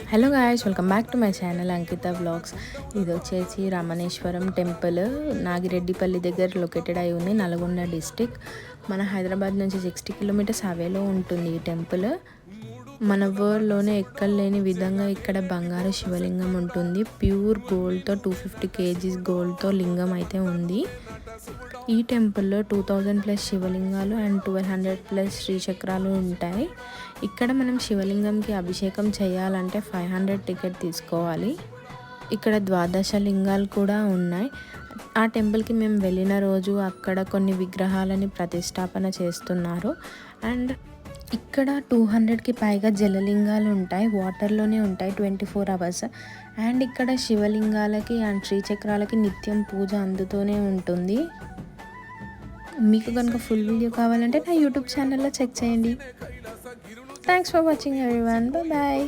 Hello guys, welcome back to my channel Ankita vlogs. ఇది వచ్చేసి Ramaneswaram temple Nagireddipalli దగ్గర located అయి ఉంది, నల్గొండ డిస్టిక్. మన హైదరాబాద్ నుంచి 60 కిలోమీటర్స్ అవేలో ఉంటుంది ఈ టెంపుల్. మన వరల్డ్లోనే ఎక్కడ లేని విధంగా ఇక్కడ బంగారు శివలింగం ఉంటుంది. ప్యూర్ గోల్డ్తో 250 కేజీస్ గోల్డ్తో లింగం అయితే ఉంది. ఈ టెంపుల్లో 2000+ శివలింగాలు అండ్ 1200+ శ్రీచక్రాలు ఉంటాయి. ఇక్కడ మనం శివలింగంకి అభిషేకం చేయాలంటే 500 టికెట్ తీసుకోవాలి. ఇక్కడ 12 లింగాలు కూడా ఉన్నాయి. ఆ టెంపుల్కి మేము వెళ్ళిన రోజు అక్కడ కొన్ని విగ్రహాలని ప్రతిష్టాపన చేస్తున్నారు. అండ్ ఇక్కడ 200కి పైగా జలలింగాలు ఉంటాయి, వాటర్లోనే ఉంటాయి 24 అవర్స్. అండ్ ఇక్కడ శివలింగాలకి అండ్ శ్రీచక్రాలకి నిత్యం పూజ అందుతూనే ఉంటుంది. మీకు కనుక ఫుల్ వీడియో కావాలంటే నా యూట్యూబ్ ఛానల్లో చెక్ చేయండి. Thanks for watching everyone. Bye.